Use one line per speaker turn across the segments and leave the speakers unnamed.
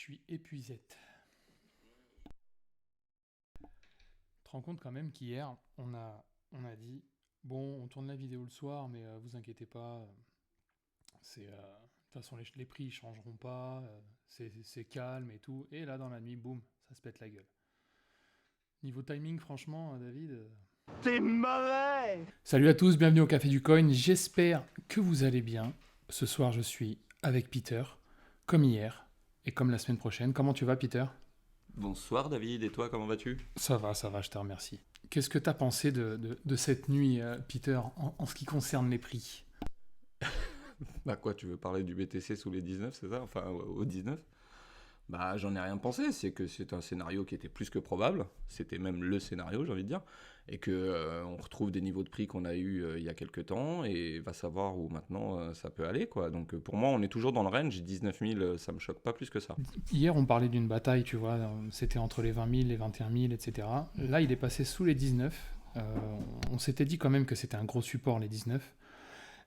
suis épuisette. Tu te rends compte quand même qu'hier, on a dit, bon, on tourne la vidéo le soir, mais vous inquiétez pas, de toute façon les prix ils changeront pas, c'est calme et tout. Et là, dans la nuit, boum, ça se pète la gueule. Niveau timing, franchement, David...
T'es mauvais!
Salut à tous, bienvenue au Café du Coin, j'espère que vous allez bien. Ce soir, je suis avec Peter, comme hier, et comme la semaine prochaine. Comment tu vas, Peter ?
Bonsoir David, et toi, comment vas-tu ?
Ça va, je te remercie. Qu'est-ce que tu as pensé de cette nuit, Peter, en ce qui concerne les prix ?
Bah quoi, tu veux parler du BTC sous les 19, c'est ça ? Enfin, au 19 ? Bah j'en ai rien pensé, c'est que c'est un scénario qui était plus que probable, c'était même le scénario, j'ai envie de dire, et que on retrouve des niveaux de prix qu'on a eu il y a quelques temps, et va savoir où maintenant ça peut aller, quoi. Donc pour moi, on est toujours dans le range, 19 000, ça me choque pas plus que ça.
Hier, on parlait d'une bataille, tu vois, c'était entre les 20 000, les 21 000, etc. Là, il est passé sous les 19. On s'était dit quand même que c'était un gros support, les 19.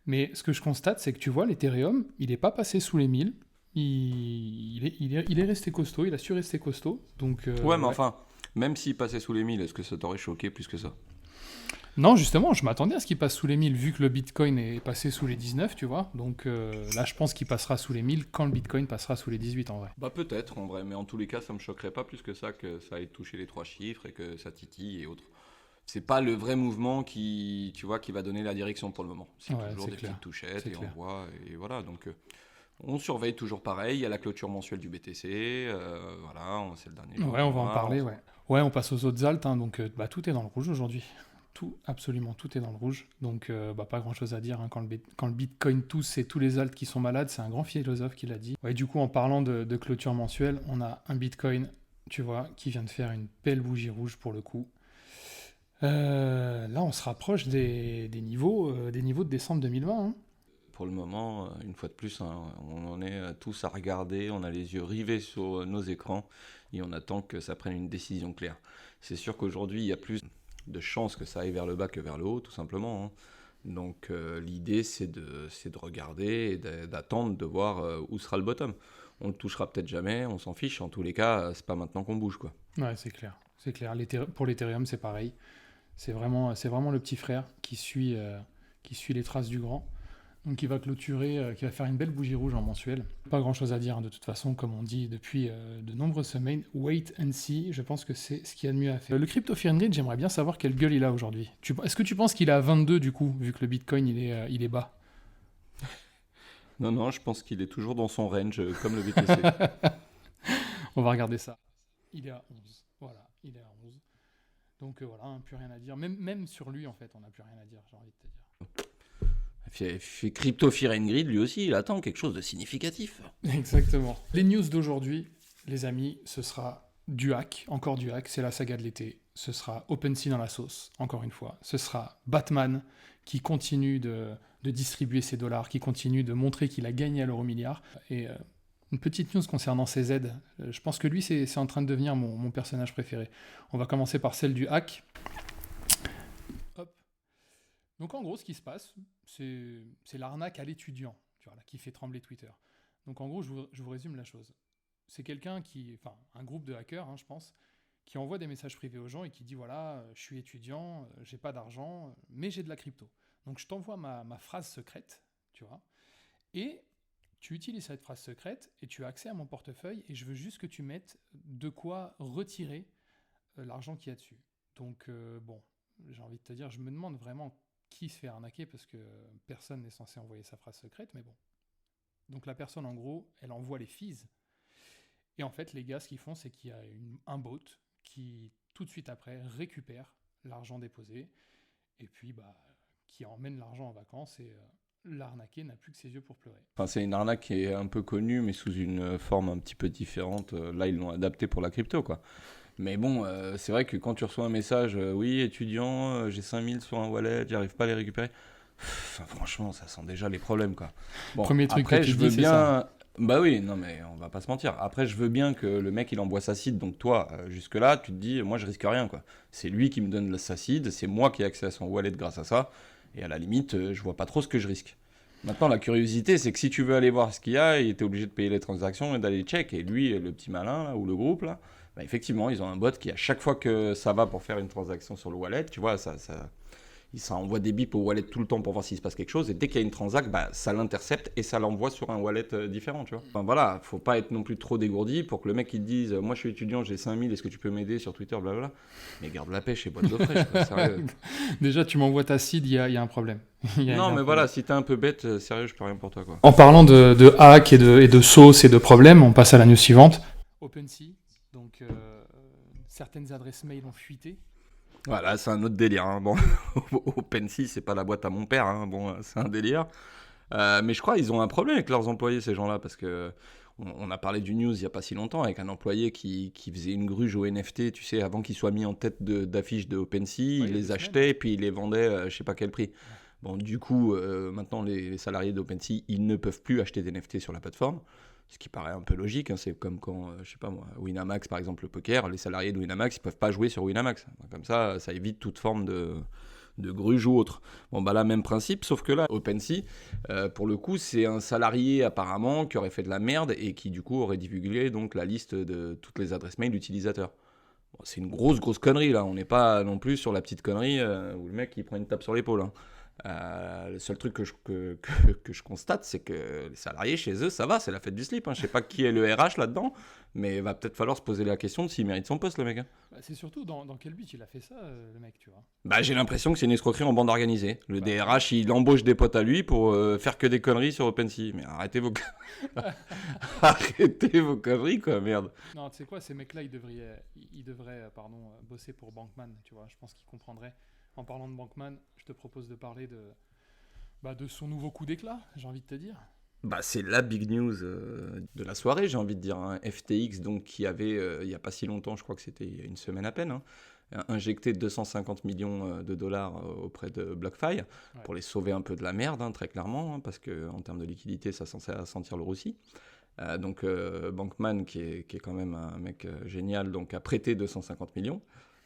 Mais ce que je constate, c'est que tu vois, l'Ethereum, il n'est pas passé sous les 1000. Il est resté costaud, il a su rester costaud. Donc,
Ouais, mais enfin, même s'il passait sous les 1000, est-ce que ça t'aurait choqué plus que ça ?
Non, justement, je m'attendais à ce qu'il passe sous les 1000, vu que le Bitcoin est passé sous les 19, tu vois. Donc là, je pense qu'il passera sous les 1000 quand le Bitcoin passera sous les 18, en vrai.
Bah peut-être, en vrai, mais en tous les cas, ça me choquerait pas plus que ça ait touché les 3 chiffres et que ça titille et autres. C'est pas le vrai mouvement qui va donner la direction pour le moment. C'est toujours des petites touchettes et on voit, et voilà. Donc on surveille toujours pareil. Il y a la clôture mensuelle du BTC, voilà, c'est le dernier jour.
Ouais, on va en parler, ouais. Ouais, on passe aux autres alts, hein, donc tout est dans le rouge aujourd'hui. Absolument tout est dans le rouge. Donc pas grand-chose à dire, hein. Quand le Bitcoin tousse, c'est tous les alts qui sont malades. C'est un grand philosophe qui l'a dit. Ouais, du coup, en parlant de clôture mensuelle, on a un Bitcoin, tu vois, qui vient de faire une belle bougie rouge pour le coup. Là, on se rapproche des niveaux de décembre 2020. Hein.
Pour le moment, une fois de plus, hein, on en est tous à regarder, on a les yeux rivés sur nos écrans et on attend que ça prenne une décision claire. C'est sûr qu'aujourd'hui, il y a plus de chances que ça aille vers le bas que vers le haut, tout simplement. Hein. Donc l'idée, c'est de regarder et d'attendre de voir où sera le bottom. On le touchera peut-être jamais, on s'en fiche. En tous les cas, c'est pas maintenant qu'on bouge, quoi.
Ouais, c'est clair. C'est clair. Pour l'Ethereum, c'est pareil. C'est vraiment le petit frère qui suit les traces du grand. Donc qui va clôturer, qui va faire une belle bougie rouge en mensuel. Pas grand chose à dire, hein, de toute façon, comme on dit depuis de nombreuses semaines. Wait and see, je pense que c'est ce qu'il y a de mieux à faire. Le Crypto Fear and Greed, j'aimerais bien savoir quelle gueule il a aujourd'hui. Est-ce que tu penses qu'il est à 22 du coup, vu que le Bitcoin il est bas ?
Non, je pense qu'il est toujours dans son range, comme le BTC.
On va regarder ça. Il est à 11. Voilà, il est à 11. Donc voilà, hein, plus rien à dire. Même sur lui, en fait, on n'a plus rien à dire, j'ai envie de te dire.
Fait Crypto Fear and Greed, lui aussi, il attend quelque chose de significatif.
Exactement. Les news d'aujourd'hui, les amis, ce sera du hack, encore du hack, c'est la saga de l'été. Ce sera OpenSea dans la sauce, encore une fois. Ce sera Batman qui continue de distribuer ses dollars, qui continue de montrer qu'il a gagné à l'euro milliard. Et une petite news concernant CZ. Je pense que lui, c'est en train de devenir mon personnage préféré. On va commencer par celle du hack. Hop. Donc en gros, ce qui se passe, c'est l'arnaque à l'étudiant, tu vois, là, qui fait trembler Twitter. Donc en gros, je vous résume la chose. C'est quelqu'un un groupe de hackers, hein, je pense, qui envoie des messages privés aux gens et qui dit voilà, je suis étudiant, j'ai pas d'argent, mais j'ai de la crypto. Donc je t'envoie ma phrase secrète, tu vois, et tu utilises cette phrase secrète et tu as accès à mon portefeuille et je veux juste que tu mettes de quoi retirer l'argent qu'il y a dessus. Donc bon, j'ai envie de te dire, je me demande vraiment qui se fait arnaquer parce que personne n'est censé envoyer sa phrase secrète, mais bon. Donc la personne, en gros, elle envoie les fees. Et en fait, les gars, ce qu'ils font, c'est qu'il y a un bot qui, tout de suite après, récupère l'argent déposé et puis qui emmène l'argent en vacances et l'arnaqué n'a plus que ses yeux pour pleurer.
Enfin, c'est une arnaque qui est un peu connue, mais sous une forme un petit peu différente. Là, ils l'ont adapté pour la crypto, quoi. Mais bon, c'est vrai que quand tu reçois un message, oui, étudiant, j'ai 5000 sur un wallet, j'arrive pas à les récupérer. Franchement, ça sent déjà les problèmes, quoi. Bon,
premier truc
après,
que tu
je
dis,
veux
c'est
bien.
ça.
Bah oui, non, mais on va pas se mentir. Après, je veux bien que le mec il envoie sa seed, donc toi, jusque-là, tu te dis, moi je risque rien, quoi. C'est lui qui me donne sa seed, c'est moi qui ai accès à son wallet grâce à ça, et à la limite, je vois pas trop ce que je risque. Maintenant, la curiosité, c'est que si tu veux aller voir ce qu'il y a, il était obligé de payer les transactions et d'aller check. Et lui, le petit malin, là, ou le groupe, là, bah, effectivement, ils ont un bot qui, à chaque fois que ça va pour faire une transaction sur le wallet, tu vois, ça envoie des bips au wallet tout le temps pour voir s'il se passe quelque chose. Et dès qu'il y a une transac, bah, ça l'intercepte et ça l'envoie sur un wallet différent, tu vois. Enfin voilà, faut pas être non plus trop dégourdi pour que le mec il te dise moi je suis étudiant, j'ai 5000, est-ce que tu peux m'aider sur Twitter, blablabla. Mais garde la pêche et boîte d'eau fraîche, quoi, sérieux.
Déjà, tu m'envoies ta seed, il y a un problème. Il y a
Non,
un
mais
problème.
voilà, si t'es un peu bête, sérieux, je peux rien pour toi, quoi.
En parlant de hack et de sauce et de problèmes, on passe à la news suivante. OpenSea, donc certaines adresses mail ont fuité.
Voilà, c'est un autre délire. Hein. Bon, OpenSea, c'est pas la boîte à mon père. Hein. Bon, c'est un délire. Mais je crois qu'ils ont un problème avec leurs employés, ces gens-là, parce que on a parlé du news il y a pas si longtemps avec un employé qui faisait une gruge au NFT, tu sais, avant qu'il soit mis en tête d'affiche de OpenSea, il les achetait puis il les vendait, je sais pas quel prix. Bon, du coup, maintenant les salariés d'OpenSea, ils ne peuvent plus acheter d'NFT sur la plateforme. Ce qui paraît un peu logique, hein, c'est comme quand, je sais pas moi, Winamax par exemple, le poker, les salariés de Winamax, ils peuvent pas jouer sur Winamax. Comme ça évite toute forme de gruge ou autre. Bon, bah là, même principe, sauf que là, OpenSea, pour le coup, c'est un salarié apparemment qui aurait fait de la merde et qui du coup aurait divulgué donc la liste de toutes les adresses mail d'utilisateurs. Bon, c'est une grosse connerie là, on n'est pas non plus sur la petite connerie où le mec il prend une tape sur l'épaule. Hein. Le seul truc que je constate, c'est que les salariés chez eux, ça va, c'est la fête du slip. Hein. Je sais pas qui est le RH là-dedans, mais il va peut-être falloir se poser la question de s'il mérite son poste, le mec. Hein.
Bah, c'est surtout dans quel but il a fait ça, le mec, tu vois.
Bah, j'ai l'impression que c'est une escroquerie en bande organisée. Le
Bah,
DRH, il embauche des potes à lui pour faire que des conneries sur OpenSea. Mais arrêtez vos conneries, quoi, merde.
Non, tu sais quoi, ces mecs-là, ils devraient bosser pour Bankman, tu vois. Je pense qu'ils comprendraient. En parlant de Bankman, je te propose de parler de son nouveau coup d'éclat, j'ai envie de te dire.
Bah, c'est la big news de la soirée, j'ai envie de dire. Hein. FTX, donc, qui avait, il n'y a pas si longtemps, je crois que c'était il y a une semaine à peine, hein, injecté 250 millions de dollars auprès de BlockFi pour les sauver un peu de la merde, hein, très clairement, hein, parce qu'en termes de liquidité, ça censé sentir le roussi. Donc, Bankman, qui est quand même un mec génial, donc, a prêté 250 millions.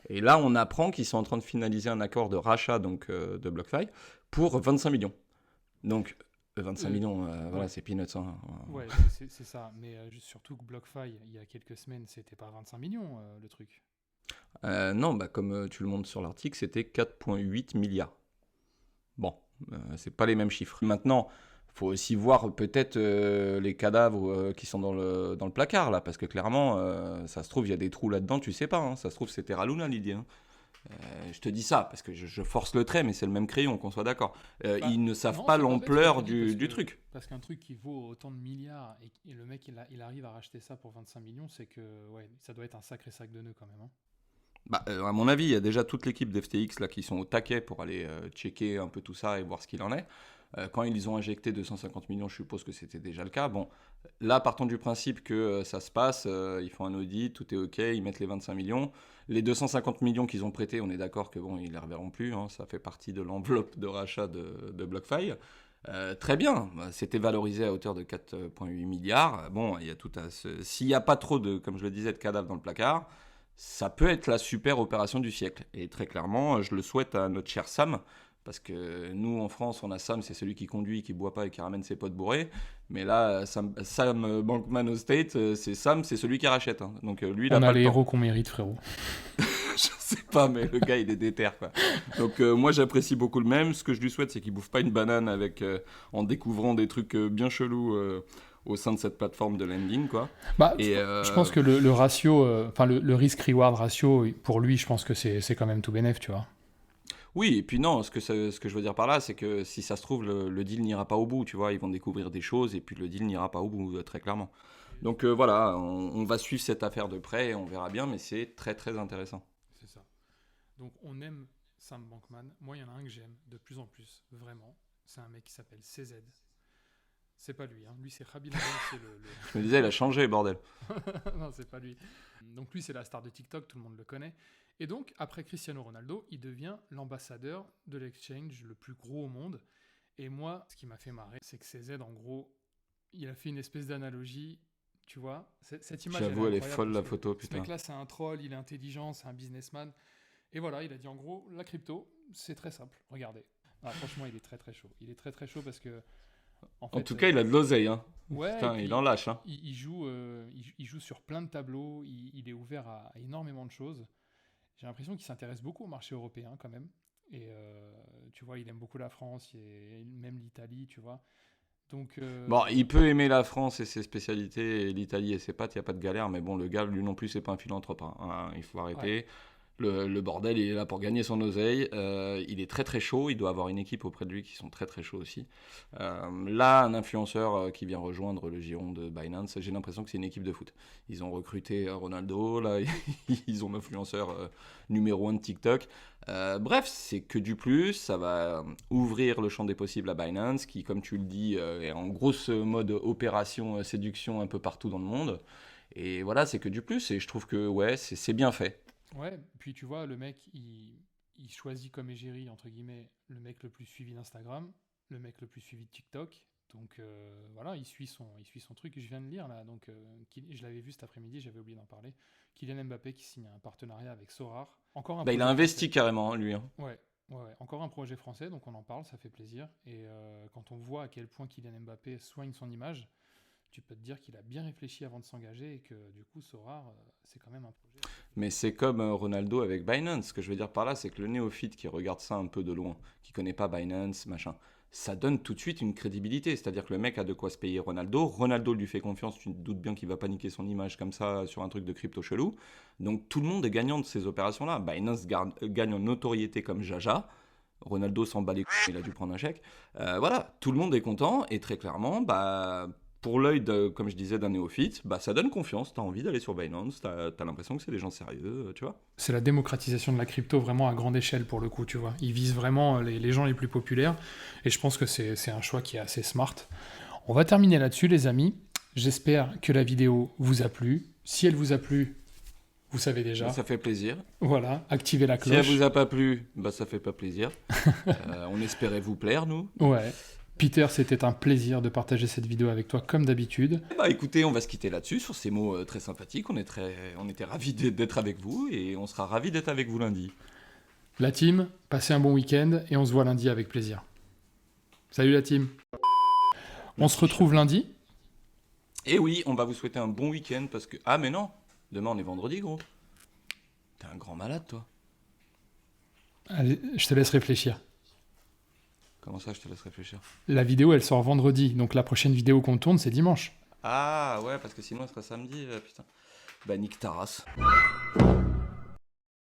Et là, on apprend qu'ils sont en train de finaliser un accord de rachat donc, de BlockFi pour 25 millions. Donc, 25 millions, voilà, c'est peanuts. Hein.
Ouais, c'est ça. Mais surtout que BlockFi, il y a quelques semaines, c'était pas 25 millions, le truc.
Non, bah, comme tu le montres sur l'article, c'était 4,8 milliards. Bon, c'est pas les mêmes chiffres. Maintenant, faut aussi voir peut-être les cadavres qui sont dans le placard, là, parce que clairement, ça se trouve, il y a des trous là-dedans, tu sais pas. Hein, ça se trouve, c'était Ralouna, Lydie. Hein. Je te dis ça, parce que je force le trait, mais c'est le même crayon, qu'on soit d'accord. Ils ne savent
Non,
pas
c'est pas bête ce que
l'ampleur
tu dis,
du truc.
parce qu'un truc qui vaut autant de milliards et le mec il arrive à racheter ça pour 25 millions, c'est que ouais, ça doit être un sacré sac de nœuds quand même. Hein.
Bah, à mon avis, il y a déjà toute l'équipe d'FTX là, qui sont au taquet pour aller checker un peu tout ça et voir ce qu'il en est. Quand ils ont injecté 250 millions, je suppose que c'était déjà le cas. Bon, là, partant du principe que ça se passe, ils font un audit, tout est OK, ils mettent les 25 millions. Les 250 millions qu'ils ont prêtés, on est d'accord que bon, ils ne les reverront plus. Hein, ça fait partie de l'enveloppe de rachat de BlockFi. Très bien, c'était valorisé à hauteur de 4,8 milliards. Bon, il y a tout à s'il n'y a pas trop de, comme je le disais, de cadavres dans le placard, ça peut être la super opération du siècle. Et très clairement, je le souhaite à notre cher Sam, parce que nous, en France, on a Sam, c'est celui qui conduit, qui boit pas et qui ramène ses potes bourrés. Mais là, Sam Bankman au State, c'est Sam, c'est celui qui rachète. Hein. Donc lui, il a
On
pas
a
le
les
temps.
héros qu'on mérite, frérot.
Je sais pas, mais le gars, il est déter, quoi. Donc moi, j'apprécie beaucoup le même. Ce que je lui souhaite, c'est qu'il bouffe pas une banane avec, en découvrant des trucs bien chelous au sein de cette plateforme de lending, quoi.
Bah,
Et
je pense que le ratio, le risk-reward ratio, pour lui, je pense que c'est quand même tout bénef, tu vois.
oui, et puis non, ce que je veux dire par là, c'est que si ça se trouve, le deal n'ira pas au bout, tu vois. Ils vont découvrir des choses et puis le deal n'ira pas au bout, très clairement. Donc voilà, on va suivre cette affaire de près et on verra bien, mais c'est très très intéressant.
C'est ça. Donc on aime Sam Bankman. Moi, il y en a un que j'aime de plus en plus, vraiment. C'est un mec qui s'appelle CZ. C'est pas lui, hein. Lui c'est Khabil Adel, c'est
Je me disais, il a changé, bordel.
non, c'est pas lui. Donc lui c'est la star de TikTok, tout le monde le connaît. Et donc après Cristiano Ronaldo, il devient l'ambassadeur de l'exchange le plus gros au monde. Et moi, ce qui m'a fait marrer, c'est que CZ, en gros, il a fait une espèce d'analogie, tu vois. Cette image,
J'avoue, elle est
incroyable
folle la
parce que
photo,
Ce
putain.
mec-là, c'est un troll, il est intelligent, c'est un businessman. Et voilà, il a dit en gros, la crypto, c'est très simple. Regardez. Ah, franchement, il est très très chaud. Il est très très chaud parce que
En tout cas, il a de l'oseille, hein.
Ouais,
Putain,
et
il
puis,
en lâche, hein.
il joue, il joue sur plein de tableaux, il est ouvert à énormément de choses. J'ai l'impression qu'il s'intéresse beaucoup au marché européen quand même. Et tu vois, il aime beaucoup la France, et même l'Italie, tu vois. Donc,
Bon, il peut aimer la France et ses spécialités, et l'Italie et ses pâtes, il n'y a pas de galère, mais bon, le gars, lui non plus, c'est pas un philanthrope, hein. Il faut arrêter.
ouais.
Le bordel, il est là pour gagner son oseille. Il est très très chaud. Il doit avoir une équipe auprès de lui qui sont très très chauds aussi. Là, un influenceur qui vient rejoindre le giron de Binance, j'ai l'impression que c'est une équipe de foot. Ils ont recruté Ronaldo, là, ils ont l'influenceur numéro 1 de TikTok. Bref, c'est que du plus. Ça va ouvrir le champ des possibles à Binance, qui, comme tu le dis, est en grosse mode opération séduction un peu partout dans le monde. Et voilà, c'est que du plus. Et je trouve que ouais, c'est bien fait.
Ouais, puis tu vois, le mec, il choisit comme égérie, entre guillemets, le mec le plus suivi d'Instagram, le mec le plus suivi de TikTok. Donc voilà, il suit son truc. Je viens de lire là, donc je l'avais vu cet après-midi, j'avais oublié d'en parler. Kylian Mbappé qui signe un partenariat avec Sorar. Encore un
Bah, il
projet
a investi
français.
carrément, lui, hein.
Ouais, encore un projet français, donc on en parle, ça fait plaisir. Et quand on voit à quel point Kylian Mbappé soigne son image, tu peux te dire qu'il a bien réfléchi avant de s'engager et que du coup, Sorar, c'est quand même un projet.
Mais c'est comme Ronaldo avec Binance. Ce que je veux dire par là, c'est que le néophyte qui regarde ça un peu de loin, qui connaît pas Binance, machin, ça donne tout de suite une crédibilité. C'est-à-dire que le mec a de quoi se payer Ronaldo. Ronaldo lui fait confiance. Tu te doutes bien qu'il va paniquer son image comme ça sur un truc de crypto chelou. Donc tout le monde est gagnant de ces opérations-là. Binance gagne en notoriété comme Jaja. Ronaldo s'en bat les couilles, il a dû prendre un chèque. Voilà, tout le monde est content et très clairement, bah, pour l'œil, comme je disais, d'un néophyte, bah, ça donne confiance. T'as envie d'aller sur Binance, t'as l'impression que c'est des gens sérieux, tu vois.
C'est la démocratisation de la crypto vraiment à grande échelle pour le coup, tu vois. Ils visent vraiment les gens les plus populaires et je pense que c'est un choix qui est assez smart. On va terminer là-dessus, les amis. J'espère que la vidéo vous a plu. Si elle vous a plu, vous savez déjà.
Bah, ça fait plaisir.
Voilà, activez la
Si elle
cloche.
vous a pas plu, bah, ça fait pas plaisir. On espérait vous plaire, nous.
Ouais. Peter, c'était un plaisir de partager cette vidéo avec toi comme d'habitude.
Bah écoutez, on va se quitter là-dessus, sur ces mots très sympathiques. On était ravis d'être avec vous et on sera ravis d'être avec vous lundi.
La team, passez un bon week-end et on se voit lundi avec plaisir. Salut la team. On se retrouve lundi.
Et oui, on va vous souhaiter un bon week-end parce que... Ah mais non, demain on est vendredi, gros. T'es un grand malade, toi.
Allez, je te laisse réfléchir.
Comment ça, je te laisse réfléchir?
La vidéo, elle sort vendredi, donc la prochaine vidéo qu'on tourne, c'est dimanche.
Ah ouais, parce que sinon elle sera samedi, putain. Bah nique ta race.